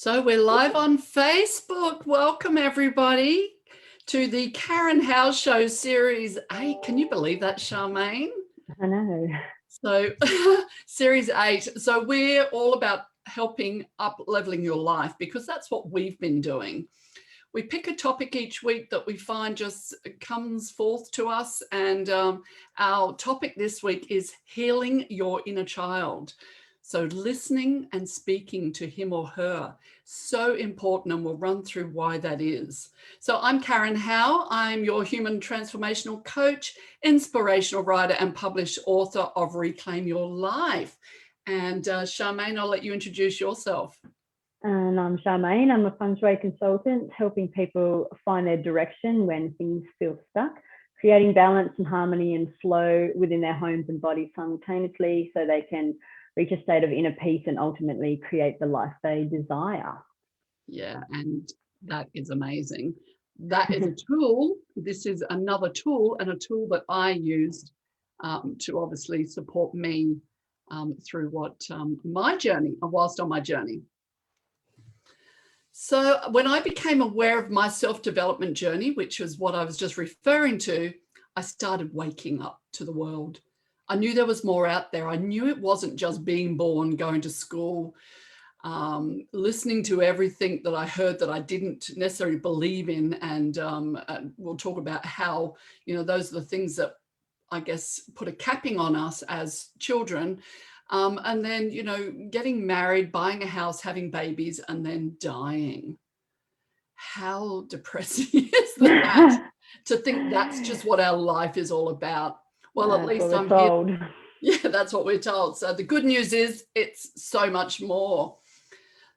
So we're live on Facebook. Welcome everybody to the Karen House Show Series 8. Can you believe that, Charmaine? I know. So Series 8. So we're all about helping up-leveling your life because that's what we've been doing. We pick a topic each week that we find just comes forth to us. And our topic this week is healing your inner child. So listening and speaking to him or her, so important, and we'll run through why that is. So I'm Karen Howe. I'm your human transformational coach, inspirational writer, and published author of Reclaim Your Life. And Charmaine, I'll let you introduce yourself. And I'm Charmaine. I'm a feng shui consultant, helping people find their direction when things feel stuck, creating balance and harmony and flow within their homes and bodies simultaneously so they can reach a state of inner peace and ultimately create the life they desire. Yeah, and that is amazing. That is a tool. This is another tool, and a tool that I used to obviously support me through what my journey, whilst on my journey. So when I became aware of my self-development journey, which was what I was just referring to, I started waking up to the world. I knew there was more out there. I knew it wasn't just being born, going to school, listening to everything that I heard that I didn't necessarily believe in. And we'll talk about how, those are the things that I guess put a capping on us as children. And then, getting married, buying a house, having babies, and then dying. How depressing is that? To think that's just what our life is all about. Well, at least I'm told. Here. Yeah, that's what we're told. So the good news is it's so much more.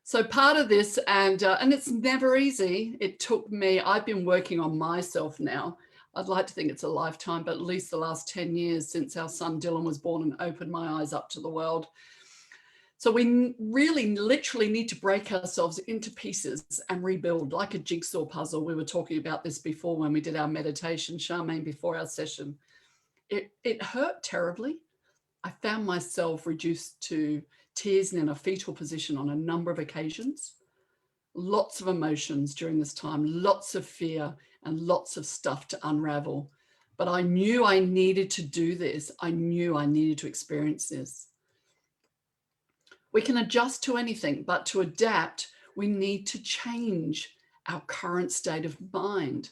So part of this, and it's never easy. It took me, I've been working on myself now. I'd like to think it's a lifetime, but at least the last 10 years since our son Dylan was born and opened my eyes up to the world. So we really literally need to break ourselves into pieces and rebuild like a jigsaw puzzle. We were talking about this before when we did our meditation, Charmaine, before our session. It hurt terribly. I found myself reduced to tears and in a fetal position on a number of occasions. Lots of emotions during this time, lots of fear and lots of stuff to unravel. But I knew I needed to do this. I knew I needed to experience this. We can adjust to anything, but to adapt, we need to change our current state of mind.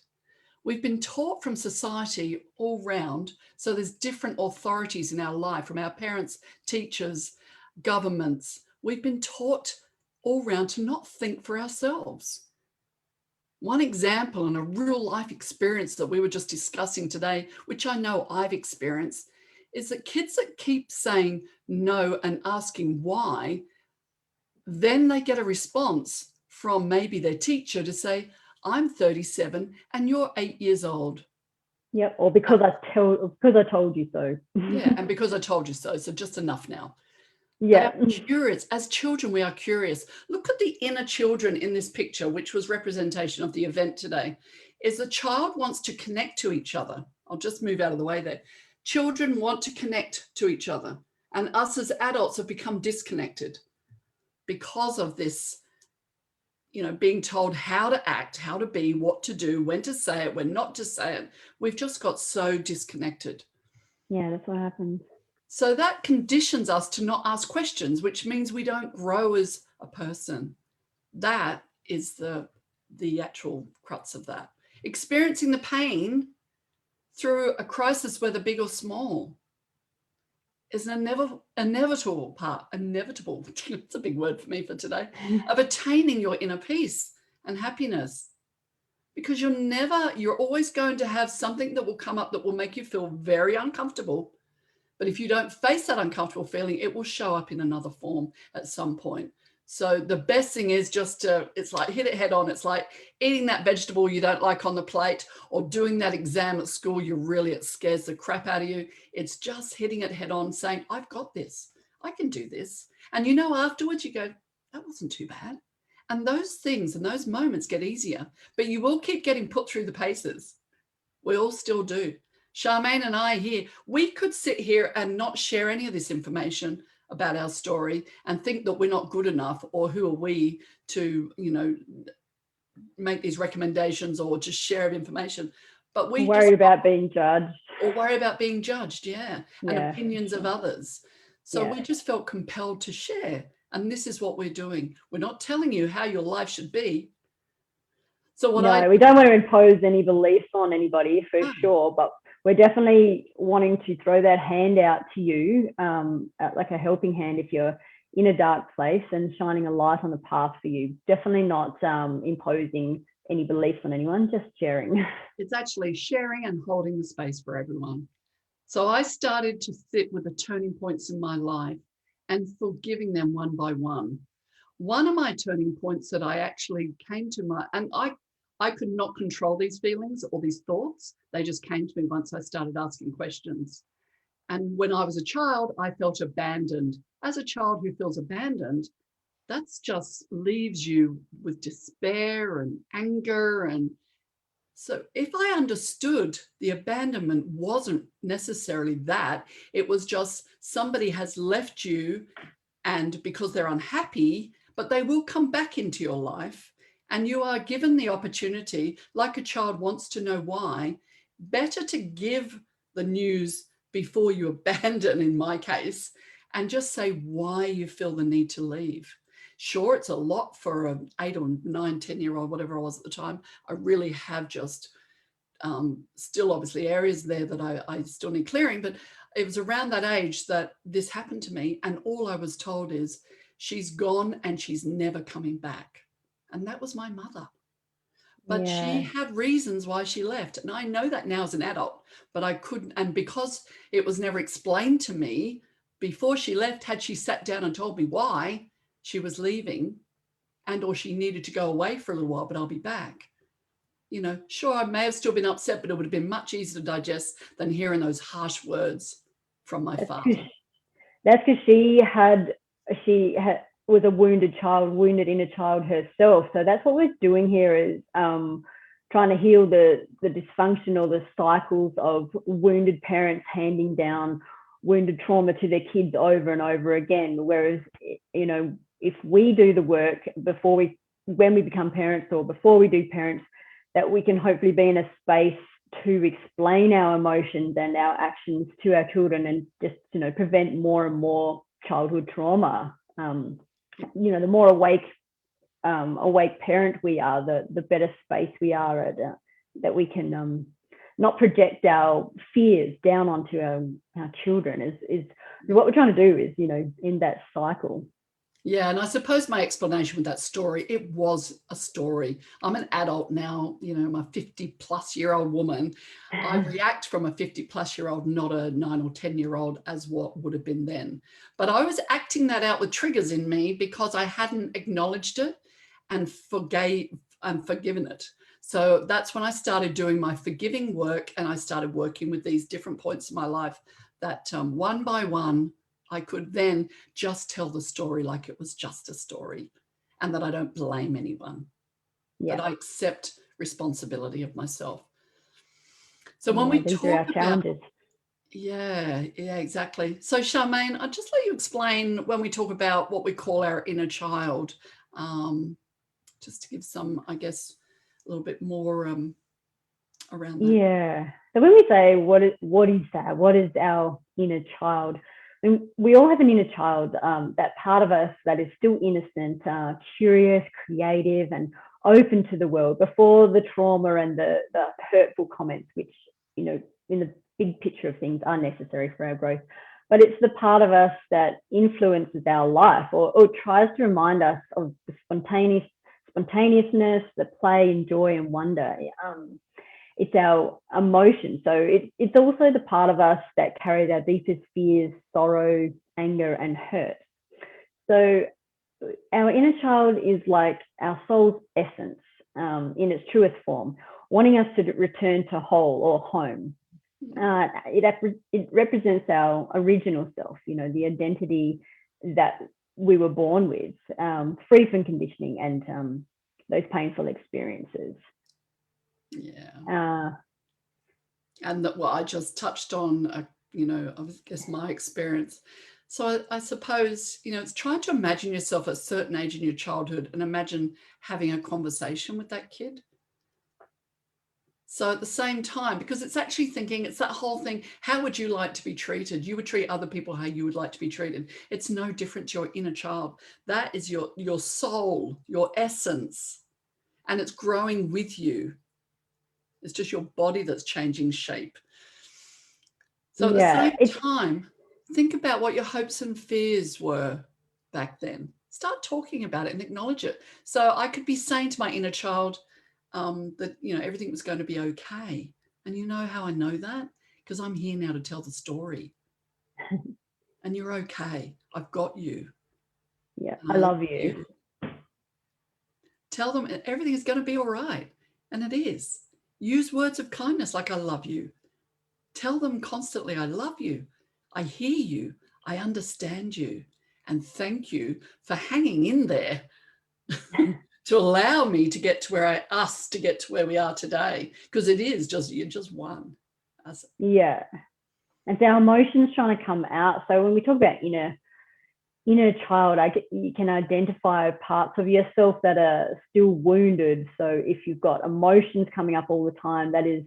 We've been taught from society all round, so there's different authorities in our life, from our parents, teachers, governments. We've been taught all round to not think for ourselves. One example and a real life experience that we were just discussing today, which I know I've experienced, is that kids that keep saying no and asking why, then they get a response from maybe their teacher to say, I'm 37 and you're 8 years old. Yep, or because I told you so. Yeah, and because I told you so. So just enough now. Yeah. But I'm curious. As children, we are curious. Look at the inner children in this picture, which was representation of the event today. Is the child wants to connect to each other. I'll just move out of the way there. Children want to connect to each other. And us as adults have become disconnected because of this, being told how to act, how to be, what to do, when to say it, when not to say it. We've just got so disconnected. Yeah, that's what happens. So that conditions us to not ask questions, which means we don't grow as a person. That is the actual crux of that. Experiencing the pain through a crisis, whether big or small, is an inevitable part, it's a big word for me for today, of attaining your inner peace and happiness. Because you're always going to have something that will come up that will make you feel very uncomfortable. But if you don't face that uncomfortable feeling, it will show up in another form at some point. So the best thing is it's like hit it head on. It's like eating that vegetable you don't like on the plate, or doing that exam at school it scares the crap out of you. It's just hitting it head on, saying, I've got this. I can do this. And afterwards you go, that wasn't too bad. And those things and those moments get easier, but you will keep getting put through the paces. We all still do. Charmaine and I here, we could sit here and not share any of this information, about our story and think that we're not good enough, or who are we to, make these recommendations or just share information. But we worry about being judged. Or worry about being judged, and opinions of others. So we just felt compelled to share. And this is what we're doing. We're not telling you how your life should be. So we don't want to impose any beliefs on anybody for sure, but we're definitely wanting to throw that hand out to you, like a helping hand if you're in a dark place, and shining a light on the path for you. Definitely not imposing any beliefs on anyone, just sharing. It's actually sharing and holding the space for everyone. So I started to sit with the turning points in my life and forgiving them one by one. One of my turning points that I actually came to and I could not control these feelings or these thoughts. They just came to me once I started asking questions. And when I was a child, I felt abandoned. As a child who feels abandoned, that's just leaves you with despair and anger. And so if I understood the abandonment wasn't necessarily that, it was just somebody has left you, and because they're unhappy, but they will come back into your life, and you are given the opportunity, like a child wants to know why, better to give the news before you abandon, in my case, and just say why you feel the need to leave. Sure, it's a lot for an 8 or 9, 10-year-old, whatever I was at the time. I really have just still obviously areas there that I still need clearing, but it was around that age that this happened to me. And all I was told is, she's gone and she's never coming back. And that was my mother. But she had reasons why she left. And I know that now as an adult, but I couldn't. And because it was never explained to me before she left, had she sat down and told me why she was leaving, and or she needed to go away for a little while, but I'll be back. Sure, I may have still been upset, but it would have been much easier to digest than hearing those harsh words from my father. That's because she was a wounded inner child herself. So that's what we're doing here, is trying to heal the dysfunction or the cycles of wounded parents handing down wounded trauma to their kids over and over again. Whereas, if we do the work when we become parents, or before we do parents, that we can hopefully be in a space to explain our emotions and our actions to our children, and just, prevent more and more childhood trauma. The more awake parent we are, the better space we are at, that we can not project our fears down onto our children. Is what we're trying to do, is, in that cycle. Yeah, and I suppose my explanation with that story, it was a story. I'm an adult now, I'm a 50-plus-year-old woman. I react from a 50-plus-year-old, not a 9 or 10-year-old, as what would have been then. But I was acting that out with triggers in me because I hadn't acknowledged it and forgiven it. So that's when I started doing my forgiving work, and I started working with these different points in my life that one by one, I could then just tell the story like it was just a story, and that I don't blame anyone, that I accept responsibility of myself. So when we talk about exactly. So Charmaine, I'll just let you explain when we talk about what we call our inner child, just to give some, I guess, a little bit more around that. Yeah. So when we say what is that? What is our inner child? And we all have an inner child, that part of us that is still innocent, curious, creative, and open to the world before the trauma and the hurtful comments, which, in the big picture of things, are necessary for our growth. But it's the part of us that influences our life, or tries to remind us of the spontaneousness, the play and joy and wonder. It's our emotion. So it's also the part of us that carries our deepest fears, sorrow, anger, and hurt. So our inner child is like our soul's essence, in its truest form, wanting us to return to whole or home. It represents our original self, the identity that we were born with, free from conditioning and those painful experiences. Yeah. And that what I just touched on, I guess my experience. So I suppose, it's trying to imagine yourself at a certain age in your childhood and imagine having a conversation with that kid. So at the same time, because it's actually thinking, it's that whole thing, how would you like to be treated? You would treat other people how you would like to be treated. It's no different to your inner child. That is your soul, your essence, and it's growing with you. It's just your body that's changing shape. So at the Yeah, same time, think about what your hopes and fears were back then. Start talking about it and acknowledge it. So I could be saying to my inner child that, everything was going to be okay. And you know how I know that? Because I'm here now to tell the story. And you're okay. I've got you. yeah, And I love you. Tell them everything is going to be all right. And it is. Use words of kindness like I love you. Tell them constantly, I love you. I hear you. I understand you. And thank you for hanging in there to allow me to get to where we are today. Because you're just one. Yeah. And so our emotions trying to come out. So when we talk about inner child, you can identify parts of yourself that are still wounded. So if you've got emotions coming up all the time, that is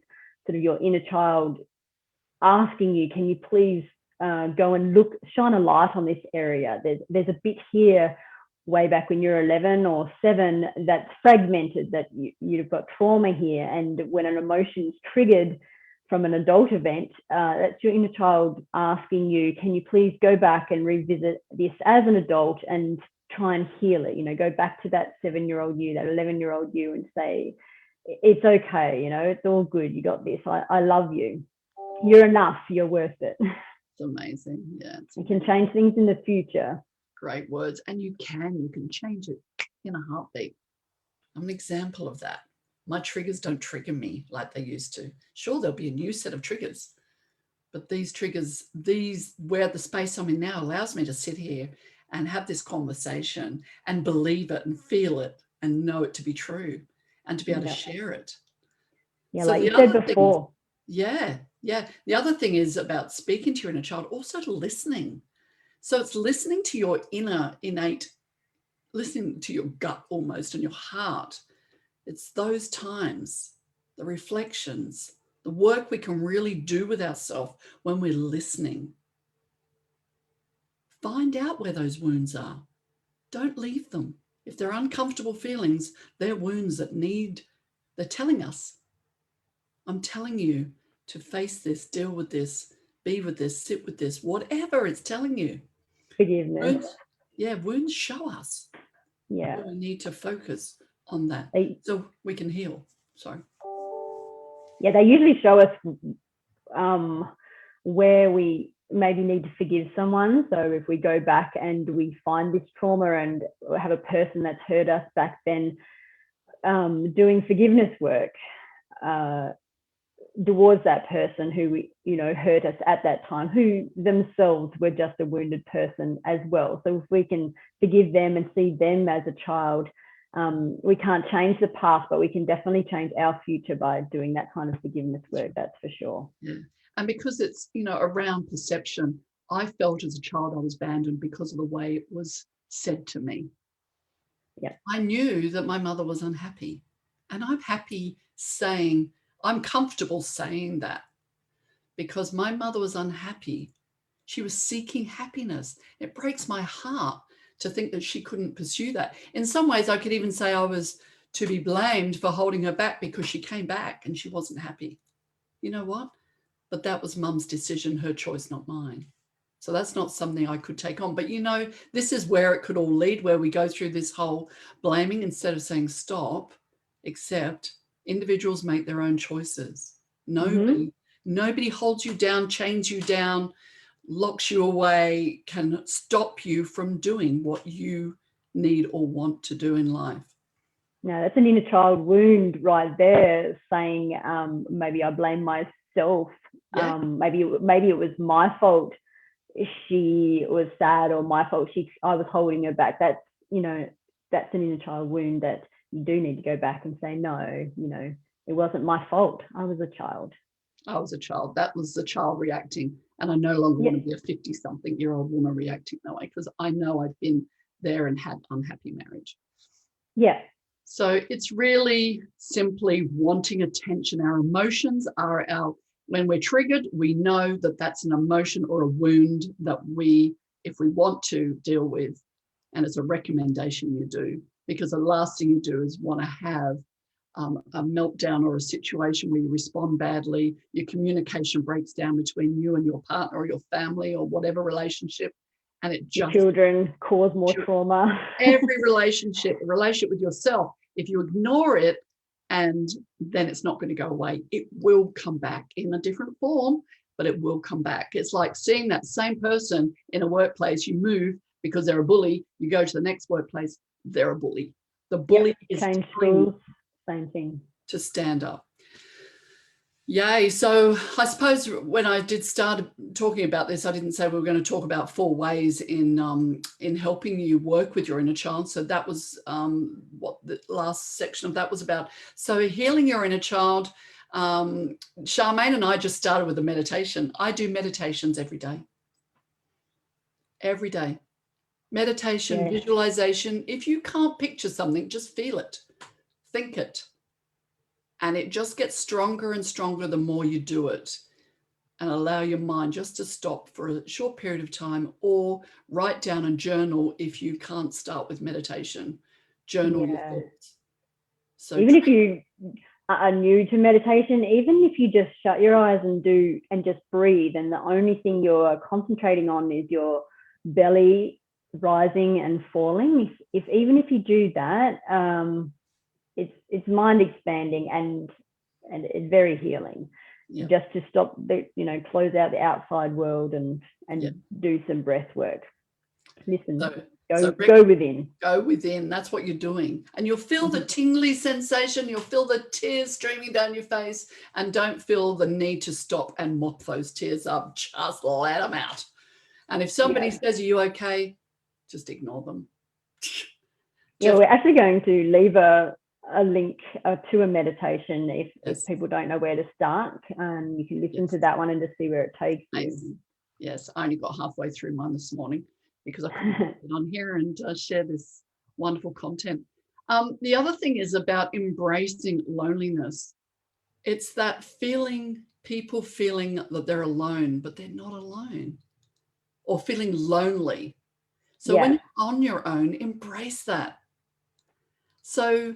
sort of your inner child asking you, can you please go and shine a light on this area? There's a bit here way back when you're 11 or 7 that's fragmented, that you've got trauma here. And when an emotion's triggered from an adult event, that's your inner child asking you, can you please go back and revisit this as an adult and try and heal it? Go back to that 7-year-old you, that 11-year-old you, and say, it's okay, it's all good, you got this, I love you, you're enough, you're worth it. It's amazing. Yeah. You can change things in the future. Great words. And you can change it in a heartbeat. I'm an example of that. My triggers don't trigger me like they used to. Sure, there'll be a new set of triggers, but these triggers, where the space I'm in now allows me to sit here and have this conversation and believe it and feel it and know it to be true and to be able to share it. Yeah, So like you said before. Yeah. The other thing is about speaking to your inner child, also to listening. So it's listening to your innate, listening to your gut almost and your heart. It's those times, the reflections, the work we can really do with ourselves when we're listening. Find out where those wounds are. Don't leave them. If they're uncomfortable feelings, they're wounds they're telling us, I'm telling you to face this, deal with this, be with this, sit with this, whatever it's telling you. Forgiveness. Wounds show us. Yeah. We need to focus on that so we can heal. Sorry. Yeah, they usually show us where we maybe need to forgive someone. So if we go back and we find this trauma and have a person that's hurt us back then, doing forgiveness work towards that person who hurt us at that time, who themselves were just a wounded person as well. So if we can forgive them and see them as a child, we can't change the past, but we can definitely change our future by doing that kind of forgiveness work. That's for sure. Yeah. And because it's, around perception, I felt as a child I was abandoned because of the way it was said to me. Yeah. I knew that my mother was unhappy, and I'm comfortable saying that, because my mother was unhappy. She was seeking happiness. It breaks my heart to think that she couldn't pursue that. In some ways, I could even say I was to be blamed for holding her back, because she came back and she wasn't happy. You know what? But that was mum's decision, her choice, not mine. So that's not something I could take on. But, this is where it could all lead, where we go through this whole blaming instead of saying stop, accept. Individuals make their own choices. Nobody holds you down, chains you down, locks you away, can stop you from doing what you need or want to do in life. No, that's an inner child wound right there, saying maybe I blame myself. Yeah. Maybe it was my fault she was sad, or my fault I was holding her back. That's that's an inner child wound that you do need to go back and say, no, it wasn't my fault. I was a child. I was a child. That was the child reacting. And I no longer Yeah. want to be a 50-something-year-old woman reacting that way, because I know I've been there and had unhappy marriage. Yeah. So it's really simply wanting attention. Our emotions are when we're triggered, we know that that's an emotion or a wound that if we want to deal with, and it's a recommendation you do, because the last thing you do is want to have a meltdown or a situation where you respond badly, your communication breaks down between you and your partner or your family or whatever relationship, and it just children cause more trauma. Every relationship with yourself, if you ignore it, and then it's not going to go away, it will come back in a different form, but it will come back. It's like seeing that same person in a workplace. You move because they're a bully, you go to the next workplace, they're a bully. The bully is change schools, same thing. To stand up. Yay. So I suppose when I did start talking about this, I didn't say we were going to talk about 4 ways in helping you work with your inner child. So that was what the last section of that was about. So healing your inner child. Charmaine and I just started with a meditation. I do meditations every day. Every day. Meditation, visualization. If you can't picture something, just feel it. Think it. And it just gets stronger and stronger the more you do it, and allow your mind just to stop for a short period of time, or write down and journal. If you can't start with meditation, journal your thoughts. So even if you are new to meditation, even if you just shut your eyes and just breathe, and the only thing you're concentrating on is your belly rising and falling, even if you do that, it's mind expanding and it's very healing. Just to stop close out the outside world and do some breath work. Listen, go within. Go within. That's what you're doing. And you'll feel the tingly sensation. You'll feel the tears streaming down your face, and don't feel the need to stop and mop those tears up. Just let them out. And if somebody says, "Are you okay?" just ignore them. We're actually going to leave a link to a meditation if people don't know where to start, and you can listen to that one and just see where it takes you. Yes, I only got halfway through mine this morning because I couldn't get on here and share this wonderful content. The other thing is about embracing loneliness. It's that feeling, people feeling that they're alone, but they're not alone, or feeling lonely. So when you're on your own, embrace that. So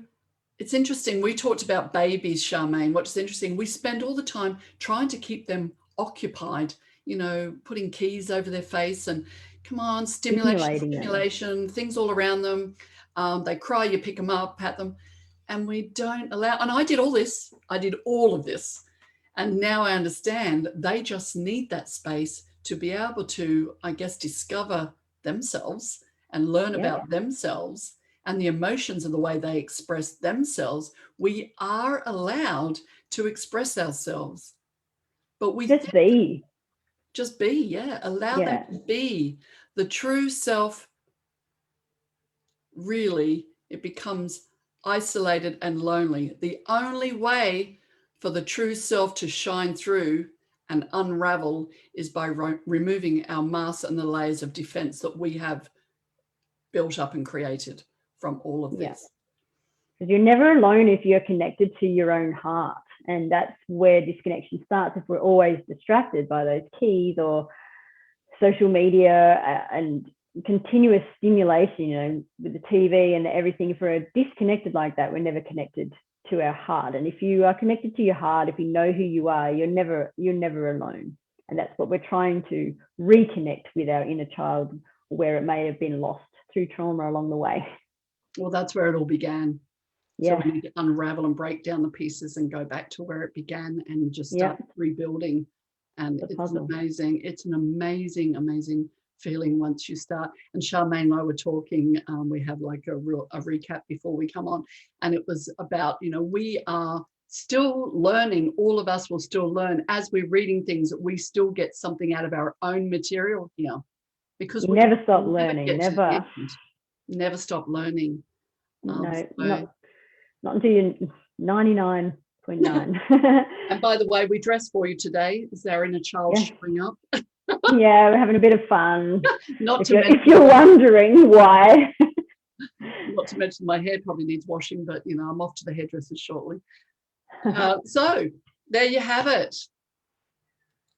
it's interesting. We talked about babies, Charmaine. What's interesting, we spend all the time trying to keep them occupied, putting keys over their face and come on, stimulation, things all around them. They cry, you pick them up, pat them, and we don't allow. And I did all this. I did all of this. And now I understand they just need that space to be able to, I guess, discover themselves and learn about themselves and the emotions and the way they express themselves. We are allowed to express ourselves, but we just be. Allow them to be the true self. Really, it becomes isolated and lonely. The only way for the true self to shine through and unravel is by removing our masks and the layers of defense that we have built up and created from all of this. Because you're never alone if you're connected to your own heart. And that's where disconnection starts. If we're always distracted by those keys or social media and continuous stimulation, with the TV and everything, if we're disconnected like that, we're never connected to our heart. And if you are connected to your heart, if you know who you are, you're never alone. And that's what we're trying to reconnect with our inner child, where it may have been lost through trauma along the way. Well, that's where it all began. So we need to unravel and break down the pieces and go back to where it began and just start rebuilding. And it's amazing. It's an amazing, amazing feeling once you start. And Charmaine and I were talking, we have like a recap before we come on, and it was about, we are still learning. All of us will still learn as we're reading things. We still get something out of our own material here, because we never stop learning. Never stop learning. No, not until you're 99.9% 0.9. And by the way, we dressed for you today. Is there inner child showing up? Yeah, we're having a bit of fun. If you're wondering why. Not to mention my hair probably needs washing, but I'm off to the hairdresser shortly. So there you have it.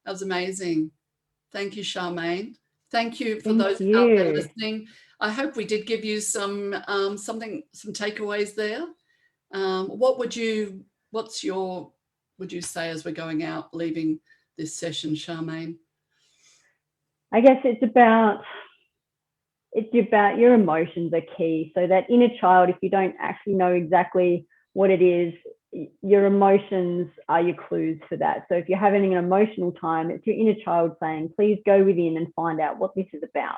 That was amazing. Thank you, Charmaine. Thank you for those out there listening. I hope we did give you some takeaways there. What would you say as we're going out, leaving this session, Charmaine? I guess it's about your emotions are key. So that inner child, if you don't actually know exactly what it is, your emotions are your clues for that. So if you're having an emotional time, it's your inner child saying, please go within and find out what this is about.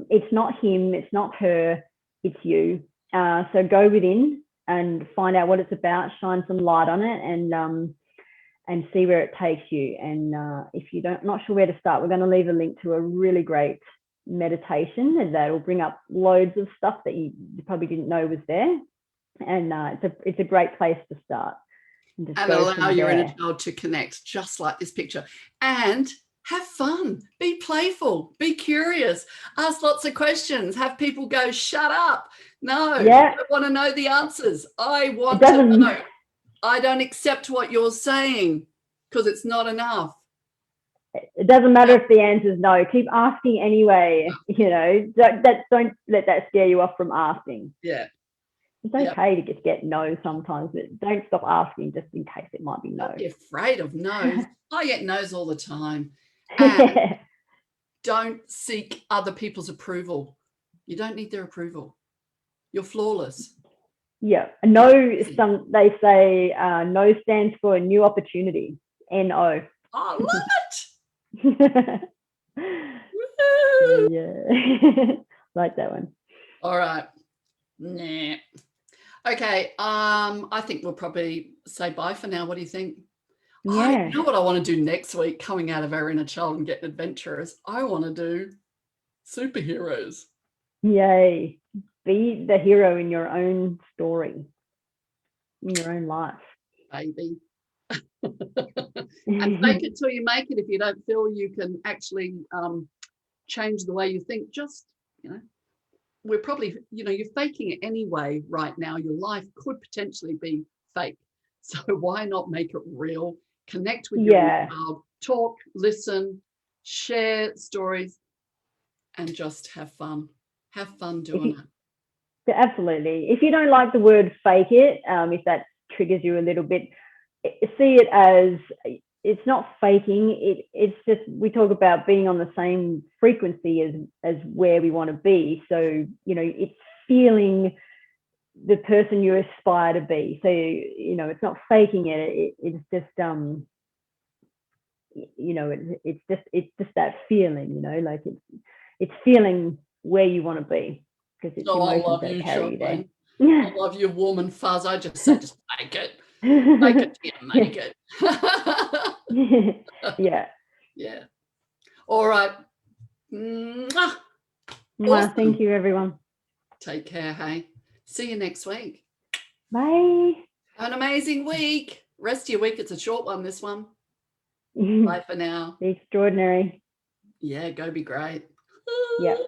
It's not him, it's not her, it's you. So go within and find out what it's about, shine some light on it, and see where it takes you. And if you not sure where to start, we're going to leave a link to a really great meditation that will bring up loads of stuff that you probably didn't know was there. And it's a great place to start. And allow your inner child to connect, just like this picture. And have fun, be playful, be curious, ask lots of questions, have people go, shut up. No, I want to know the answers. I want to know. I don't accept what you're saying because it's not enough. It doesn't matter if the answer is no. Keep asking anyway. Don't let that scare you off from asking. Yeah. It's okay to just get no sometimes, but don't stop asking just in case it might be no. Don't be afraid of no's. I get no's all the time. And don't seek other people's approval. You don't need their approval. You're flawless. Yeah. No, they say no stands for new opportunity. N-O. I love it. Yeah. Like that one. All right. Nah. Okay. I think we'll probably say bye for now. What do you think? Yeah. You know what I want to do next week, coming out of our inner child and getting adventurous? I want to do superheroes. Yay. Be the hero in your own story, in your own life. Baby. And fake it till you make it. If you don't feel you can actually change the way you think, just, we're probably, you're faking it anyway right now. Your life could potentially be fake. So why not make it real? Connect with your child, talk, listen, share stories, and just have fun. Have fun doing it. Absolutely. If you don't like the word fake it, if that triggers you a little bit, see it as it's not faking. It's just, we talk about being on the same frequency as where we want to be. So, it's feeling the person you aspire to be. So, it's not faking it. It's just, it's just that feeling, like it's feeling where you want to be, because it's I love you, Charmaine. I love you, warm and fuzz. I just said, just make it. Make it, make it. Yeah. All right. Awesome. Thank you, everyone. Take care. Hey, see you next week. Bye. Have an amazing week. Rest of your week. It's a short one, this one. Bye for now. Be extraordinary. Yeah, go be great. Yep.